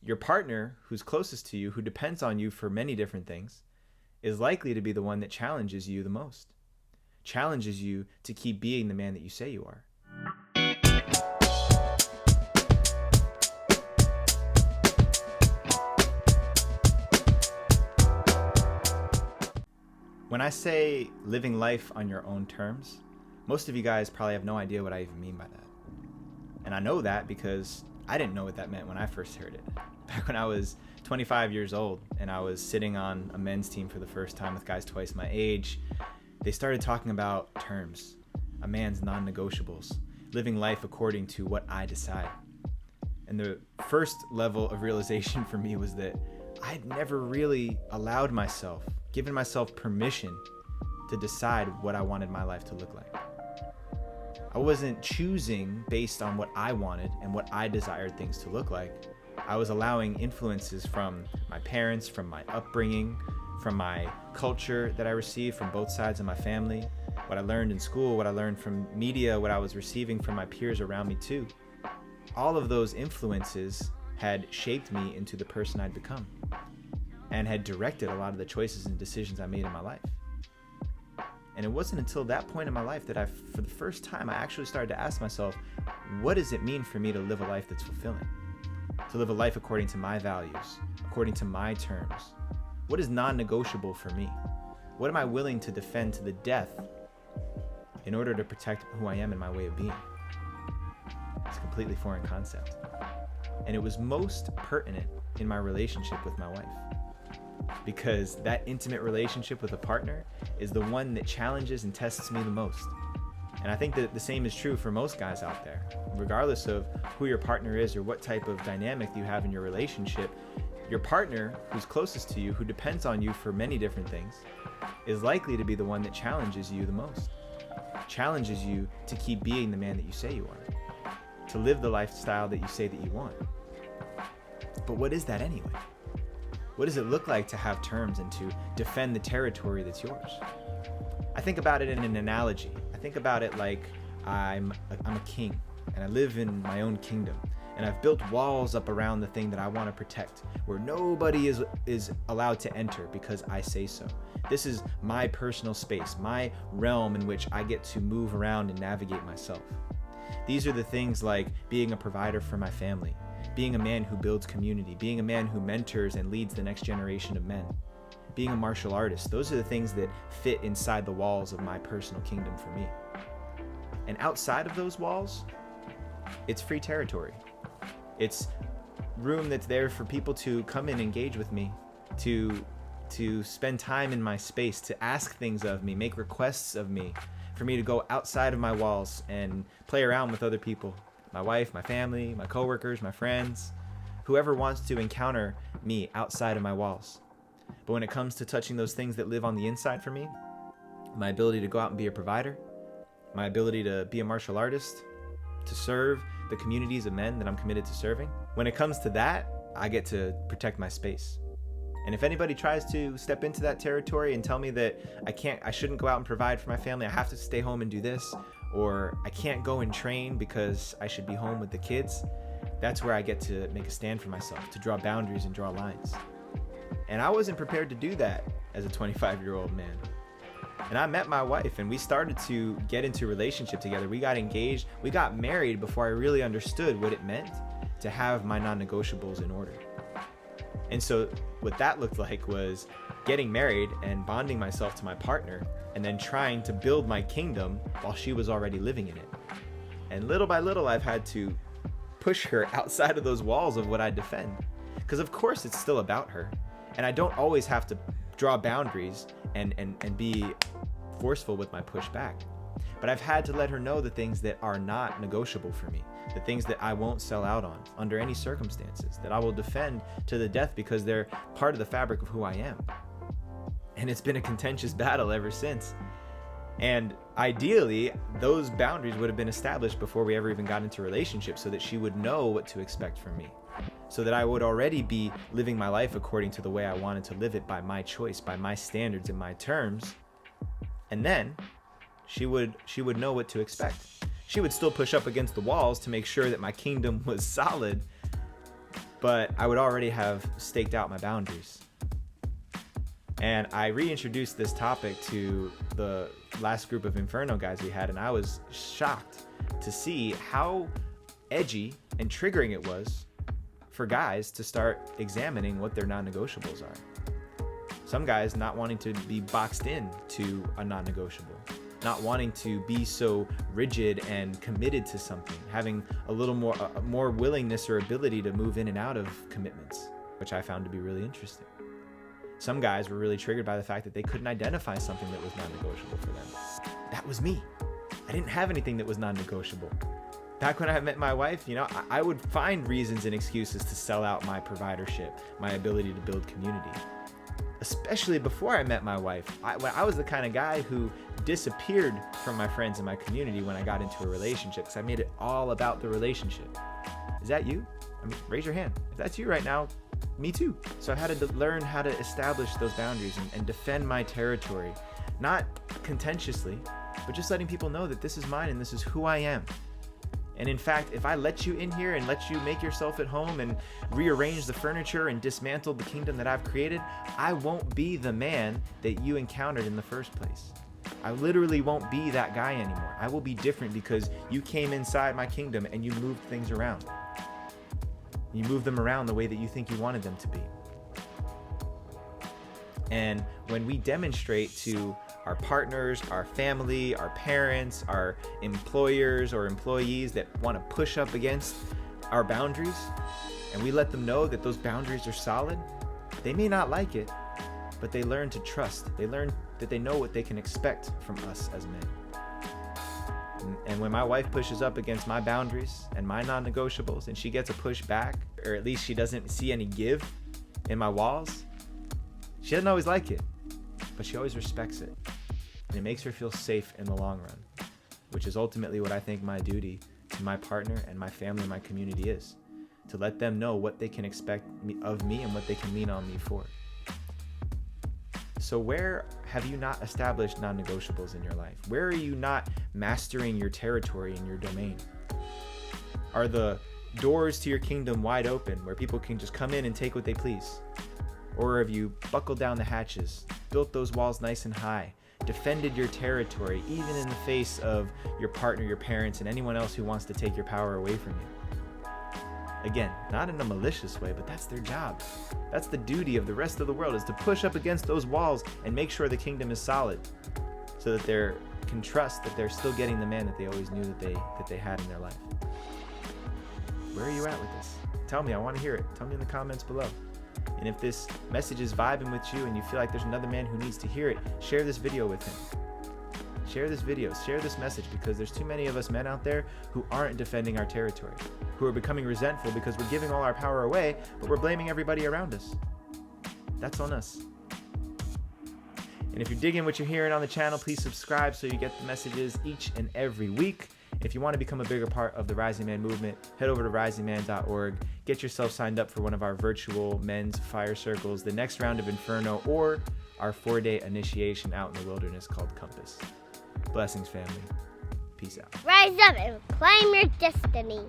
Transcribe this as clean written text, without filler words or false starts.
Your partner who's closest to you, who depends on you for many different things, is likely to be the one that challenges you the most, challenges you to keep being the man that you say you are. When I say living life on your own terms, most of you guys probably have no idea what I even mean by that. And I know that because I didn't know what that meant when I first heard it. Back when I was 25 years old and I was sitting on a men's team for the first time with guys twice my age, they started talking about terms, a man's non-negotiables, living life according to what I decide. And the first level of realization for me was that I'd never really allowed myself, given myself permission to decide what I wanted my life to look like. I wasn't choosing based on what I wanted and what I desired things to look like. I was allowing influences from my parents, from my upbringing, from my culture that I received from both sides of my family, what I learned in school, what I learned from media, what I was receiving from my peers around me too. All of those influences had shaped me into the person I'd become and had directed a lot of the choices and decisions I made in my life. And it wasn't until that point in my life that for the first time, I actually started to ask myself, what does it mean for me to live a life that's fulfilling? To live a life according to my values, according to my terms? What is non-negotiable for me? What am I willing to defend to the death in order to protect who I am and my way of being? It's a completely foreign concept. And it was most pertinent in my relationship with my wife, because that intimate relationship with a partner is the one that challenges and tests me the most. And I think that the same is true for most guys out there. Regardless of who your partner is or what type of dynamic you have in your relationship, your partner who's closest to you, who depends on you for many different things, is likely to be the one that challenges you the most, challenges you to keep being the man that you say you are, to live the lifestyle that you say that you want. But what is that anyway? What does it look like to have terms and to defend the territory that's yours? I think about it in an analogy. I think about it like I'm a king and I live in my own kingdom, and I've built walls up around the thing that I want to protect, where nobody is allowed to enter because I say so. This is my personal space, my realm in which I get to move around and navigate myself. These are the things like being a provider for my family, being a man who builds community, being a man who mentors and leads the next generation of men, being a martial artist. Those are the things that fit inside the walls of my personal kingdom for me. And outside of those walls, it's free territory. It's room that's there for people to come and engage with me, to spend time in my space, to ask things of me, make requests of me, for me to go outside of my walls and play around with other people. My wife, my family, my coworkers, my friends, whoever wants to encounter me outside of my walls. But when it comes to touching those things that live on the inside for me, my ability to go out and be a provider, my ability to be a martial artist, to serve the communities of men that I'm committed to serving, when it comes to that, I get to protect my space. And if anybody tries to step into that territory and tell me that I shouldn't go out and provide for my family, I have to stay home and do this, or I can't go and train because I should be home with the kids, that's where I get to make a stand for myself, to draw boundaries and draw lines. And I wasn't prepared to do that as a 25-year-old man. And I met my wife and we started to get into a relationship together. We got engaged, we got married before I really understood what it meant to have my non-negotiables in order. And so what that looked like was getting married and bonding myself to my partner, and then trying to build my kingdom while she was already living in it. And little by little, I've had to push her outside of those walls of what I defend. Because of course it's still about her. And I don't always have to draw boundaries and be forceful with my pushback. But I've had to let her know the things that are not negotiable for me, the things that I won't sell out on under any circumstances, that I will defend to the death because they're part of the fabric of who I am. And it's been a contentious battle ever since. And ideally, those boundaries would have been established before we ever even got into a relationship, so that she would know what to expect from me, so that I would already be living my life according to the way I wanted to live it, by my choice, by my standards and my terms. And then she would know what to expect. She would still push up against the walls to make sure that my kingdom was solid, but I would already have staked out my boundaries. And I reintroduced this topic to the last group of Inferno guys we had, and I was shocked to see how edgy and triggering it was for guys to start examining what their non-negotiables are. Some guys not wanting to be boxed in to a non-negotiable, not wanting to be so rigid and committed to something, having a little more willingness or ability to move in and out of commitments, which I found to be really interesting. Some guys were really triggered by the fact that they couldn't identify something that was non-negotiable for them. That was me. I didn't have anything that was non-negotiable. Back when I met my wife, I would find reasons and excuses to sell out my providership, my ability to build community. Especially before I met my wife. I was the kind of guy who disappeared from my friends and my community when I got into a relationship, because I made it all about the relationship. Is that you? Raise your hand. If that's you right now, me too. So I've had to learn how to establish those boundaries and defend my territory, not contentiously, but just letting people know that this is mine and this is who I am. And in fact, if I let you in here and let you make yourself at home and rearrange the furniture and dismantle the kingdom that I've created, I won't be the man that you encountered in the first place. I literally won't be that guy anymore. I will be different because you came inside my kingdom and you moved things around. You move them around the way that you think you wanted them to be. And when we demonstrate to our partners, our family, our parents, our employers or employees that want to push up against our boundaries, and we let them know that those boundaries are solid, they may not like it, but they learn to trust. They learn that they know what they can expect from us as men. And when my wife pushes up against my boundaries and my non-negotiables, and she gets a push back, or at least she doesn't see any give in my walls, she doesn't always like it, but she always respects it. And it makes her feel safe in the long run, which is ultimately what I think my duty to my partner and my family and my community is, to let them know what they can expect of me and what they can lean on me for. So where have you not established non-negotiables in your life? Where are you not mastering your territory and your domain? Are the doors to your kingdom wide open where people can just come in and take what they please? Or have you buckled down the hatches, built those walls nice and high, defended your territory even in the face of your partner, your parents, and anyone else who wants to take your power away from you? Again, not in a malicious way, but that's their job. That's the duty of the rest of the world, is to push up against those walls and make sure the kingdom is solid, so that they can trust that they're still getting the man that they always knew that they had in their life. Where are you at with this? Tell me, I want to hear it. Tell me in the comments below. And if this message is vibing with you and you feel like there's another man who needs to hear it, share this video with him. Share this video, share this message, because there's too many of us men out there who aren't defending our territory, who are becoming resentful because we're giving all our power away, but we're blaming everybody around us. That's on us. And if you're digging what you're hearing on the channel, please subscribe so you get the messages each and every week. If you want to become a bigger part of the Rising Man movement, head over to risingman.org. Get yourself signed up for one of our virtual men's fire circles, the next round of Inferno, or our 4-day initiation out in the wilderness called Compass. Blessings, family. Peace out. Rise up and claim your destiny.